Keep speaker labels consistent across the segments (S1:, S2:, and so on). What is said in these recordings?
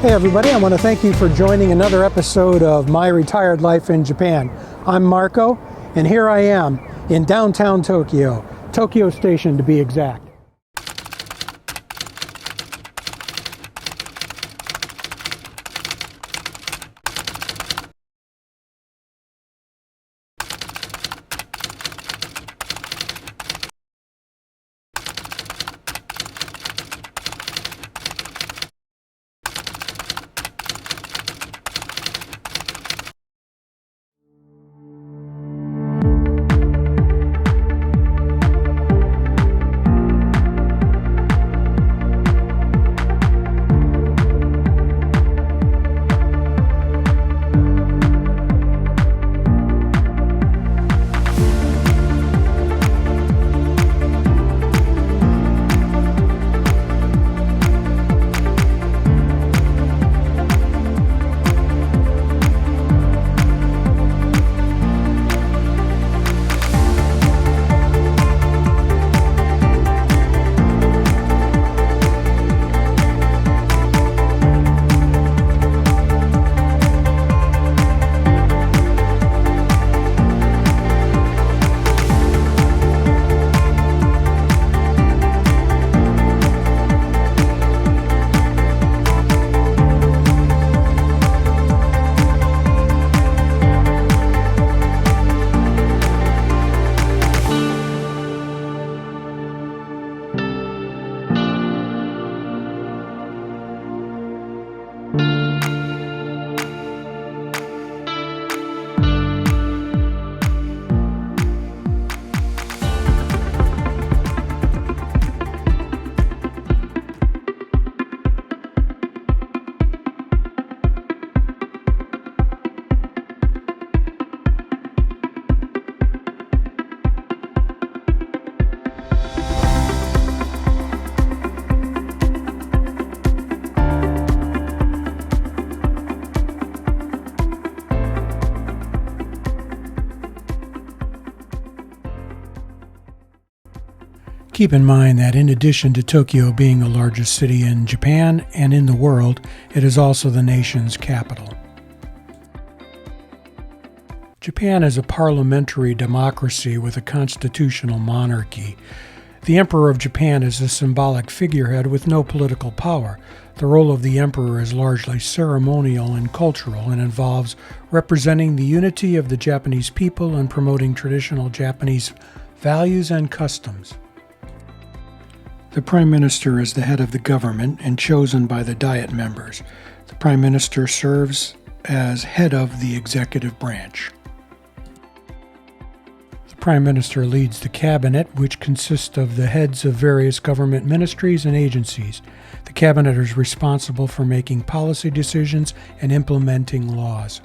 S1: Hey everybody, I want to thank you for joining another episode of My Retired Life in Japan. I'm Marco, and here I am in downtown Tokyo, Tokyo Station to be exact. Keep in mind that in addition to Tokyo being the largest city in Japan and in the world, it is also the nation's capital. Japan is a parliamentary democracy with a constitutional monarchy. The Emperor of Japan is a symbolic figurehead with no political power. The role of the emperor is largely ceremonial and cultural and involves representing the unity of the Japanese people and promoting traditional Japanese values and customs. The Prime Minister is the head of the government and chosen by the Diet members. The Prime Minister serves as head of the executive branch. The Prime Minister leads the cabinet, which consists of the heads of various government ministries and agencies. The cabinet is responsible for making policy decisions and implementing laws.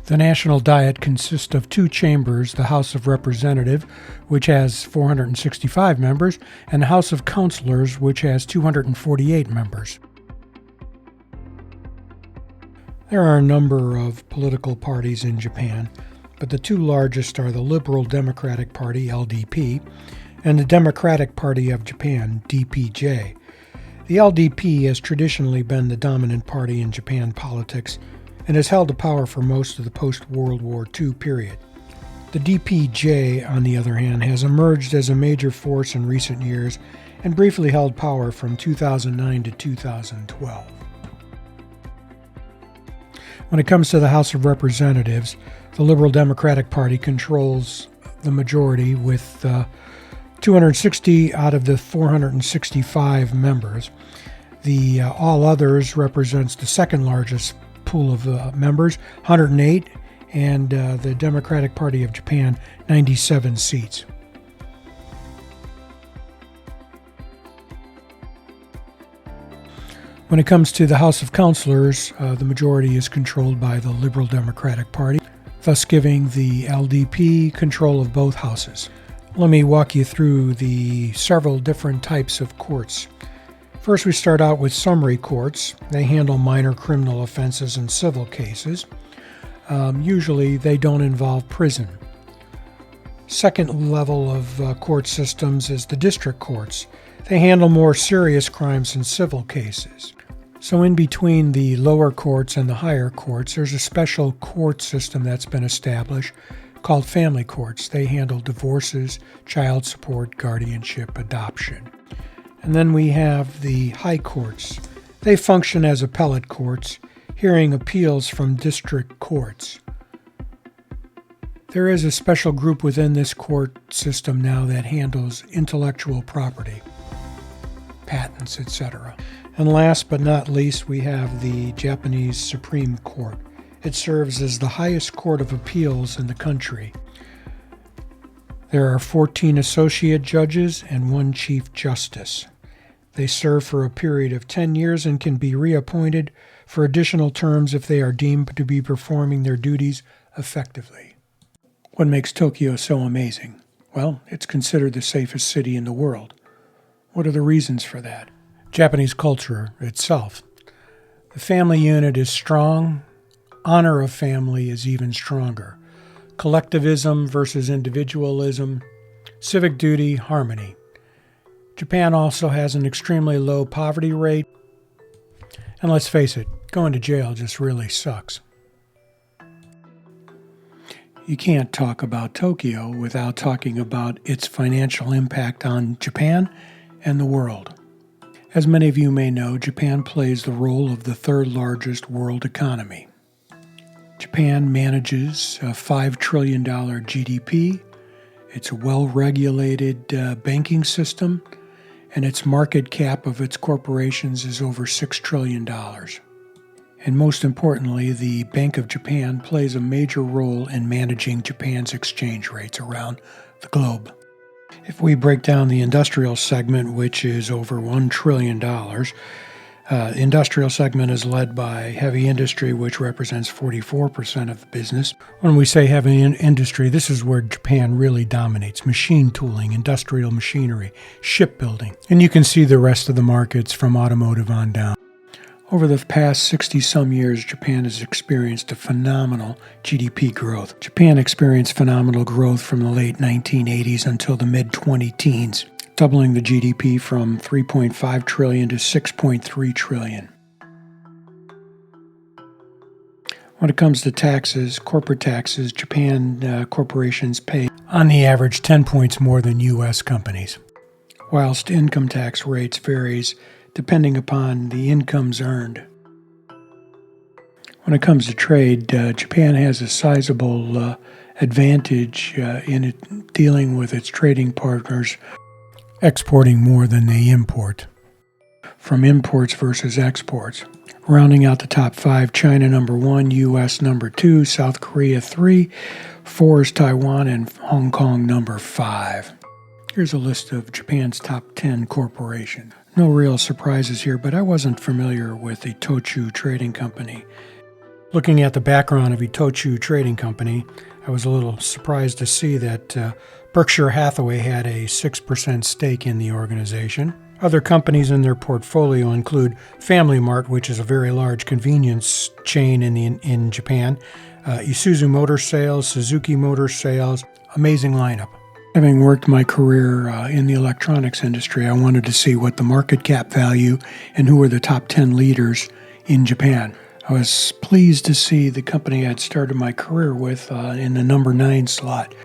S1: The National Diet consists of two chambers, the House of Representatives, which has 465 members, and the House of Councillors, which has 248 members. There are a number of political parties in Japan, but the two largest are the Liberal Democratic Party, LDP, and the Democratic Party of Japan, DPJ. The LDP has traditionally been the dominant party in Japan politics and has held the power for most of the post-World War II period. The DPJ, on the other hand, has emerged as a major force in recent years and briefly held power from 2009 to 2012. When it comes to the House of Representatives, the Liberal Democratic Party controls the majority with 260 out of the 465 members. The All Others represents the second largest pool of members, 108, and the Democratic Party of Japan, 97 seats. When it comes to the House of Councillors, the majority is controlled by the Liberal Democratic Party, thus giving the LDP control of both houses. Let me walk you through the several different types of courts. First, we start out with summary courts. They handle minor criminal offenses and civil cases. Usually, they don't involve prison. Second level of court systems is the district courts. They handle more serious crimes and civil cases. So in between the lower courts and the higher courts, there's a special court system that's been established called family courts. They handle divorces, child support, guardianship, adoption. And then we have the high courts. They function as appellate courts, hearing appeals from district courts. There is a special group within this court system now that handles intellectual property, patents, etc. And last but not least, we have the Japanese Supreme Court. It serves as the highest court of appeals in the country. There are 14 associate judges and 1 chief justice. They serve for a period of 10 years and can be reappointed for additional terms if they are deemed to be performing their duties effectively. What makes Tokyo so amazing? Well, it's considered the safest city in the world. What are the reasons for that? Japanese culture itself. The family unit is strong. Honor of family is even stronger. Collectivism versus individualism. Civic duty, harmony. Japan also has an extremely low poverty rate. And let's face it, going to jail just really sucks. You can't talk about Tokyo without talking about its financial impact on Japan and the world. As many of you may know, Japan plays the role of the third largest world economy. Japan manages a $5 trillion GDP. It's a well-regulated banking system, and its market cap of its corporations is over $6 trillion. And most importantly, the Bank of Japan plays a major role in managing Japan's exchange rates around the globe. If we break down the industrial segment, which is over $1 trillion, the industrial segment is led by heavy industry, which represents 44% of the business. When we say heavy industry, this is where Japan really dominates: machine tooling, industrial machinery, shipbuilding. And you can see the rest of the markets from automotive on down. Over the past 60-some years, Japan has experienced a phenomenal GDP growth. Japan experienced phenomenal growth from the late 1980s until the mid-2010s, doubling the GDP from 3.5 trillion to 6.3 trillion. When it comes to taxes, corporate taxes, Japan corporations pay on the average 10 points more than U.S. companies, whilst income tax rates varies depending upon the incomes earned. When it comes to trade, Japan has a sizable advantage in dealing with its trading partners, exporting more than they import. From imports versus exports. Rounding out the top 5, China number 1, U.S. number 2, South Korea 3, 4 is Taiwan, and Hong Kong number 5. Here's a list of Japan's top 10 corporations. No real surprises here, but I wasn't familiar with Itochu Trading Company. Looking at the background of Itochu Trading Company, I was a little surprised to see that Berkshire Hathaway had a 6% stake in the organization. Other companies in their portfolio include Family Mart, which is a very large convenience chain in Japan, Isuzu Motor Sales, Suzuki Motor Sales, amazing lineup. Having worked my career in the electronics industry, I wanted to see what the market cap value and who were the top 10 leaders in Japan. I was pleased to see the company I'd started my career with in the number 9 slot.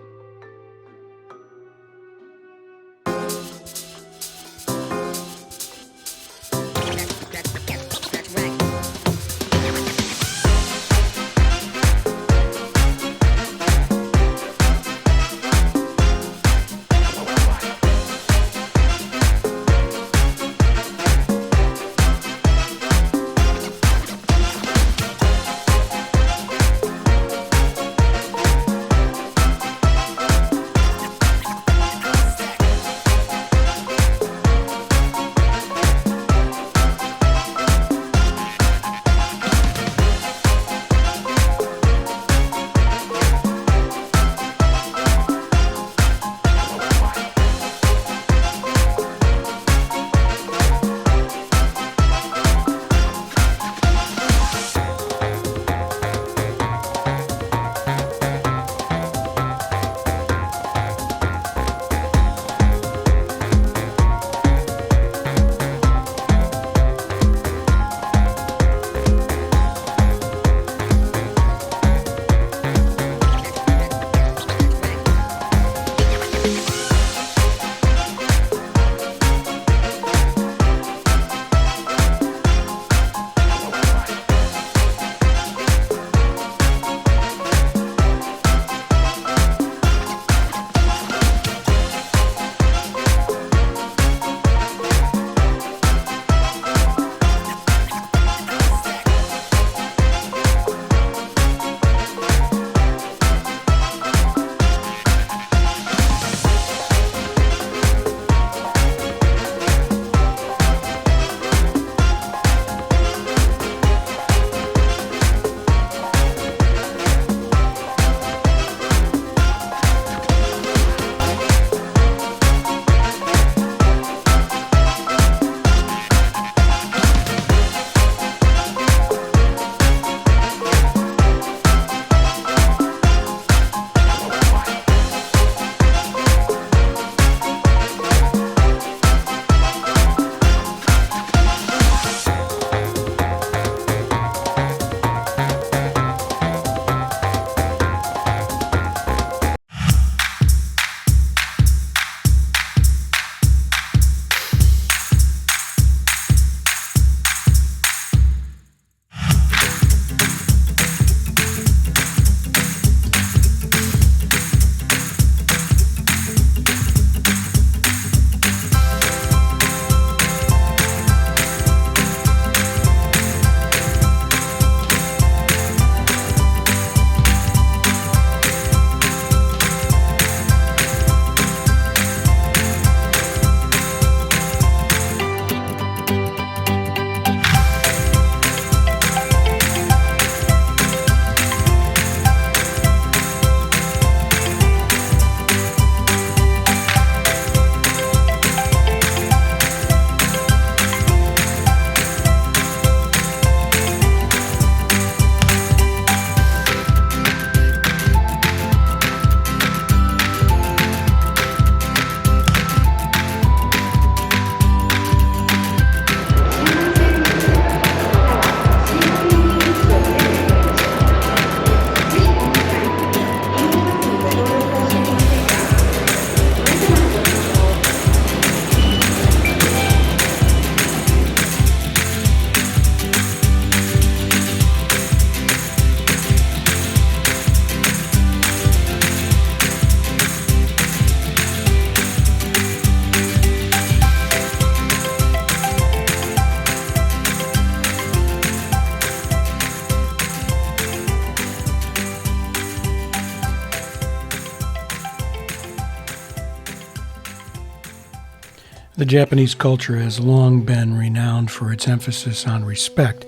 S1: The Japanese culture has long been renowned for its emphasis on respect,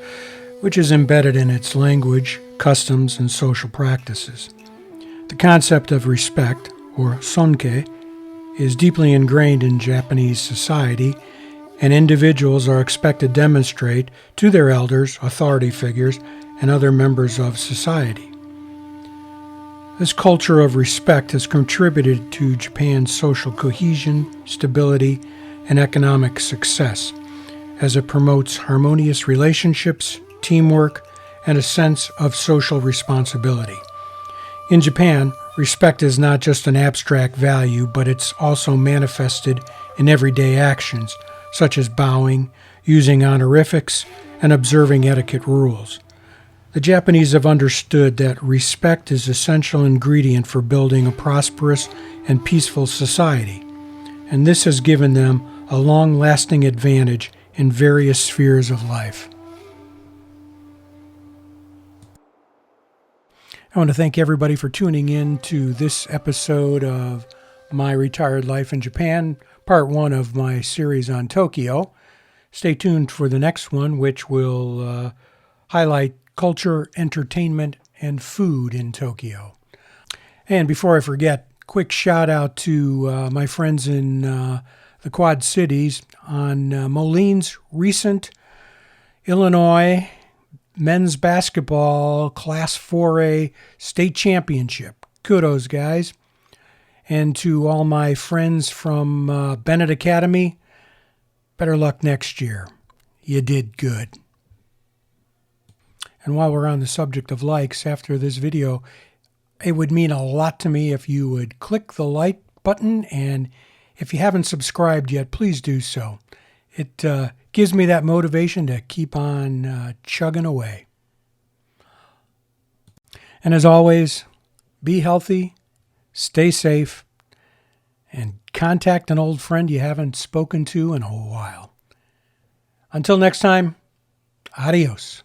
S1: which is embedded in its language, customs, and social practices. The concept of respect, or sonke, is deeply ingrained in Japanese society, and individuals are expected to demonstrate to their elders, authority figures, and other members of society. This culture of respect has contributed to Japan's social cohesion, stability, and economic success, as it promotes harmonious relationships, teamwork, and a sense of social responsibility. In Japan, respect is not just an abstract value, but it's also manifested in everyday actions, such as bowing, using honorifics, and observing etiquette rules. The Japanese have understood that respect is an essential ingredient for building a prosperous and peaceful society, and this has given them a long-lasting advantage in various spheres of life. I want to thank everybody for tuning in to this episode of My Retired Life in Japan, part one of my series on Tokyo. Stay tuned for the next one, which will highlight culture, entertainment, and food in Tokyo. And before I forget, quick shout out to my friends in the Quad Cities on Moline's recent Illinois men's basketball Class 4A state championship. Kudos, guys. And to all my friends from Bennett Academy, better luck next year. You did good. And while we're on the subject of likes, after this video, it would mean a lot to me if you would click the like button, and if you haven't subscribed yet, please do so. It gives me that motivation to keep on chugging away. And as always, be healthy, stay safe, and contact an old friend you haven't spoken to in a while. Until next time, adios.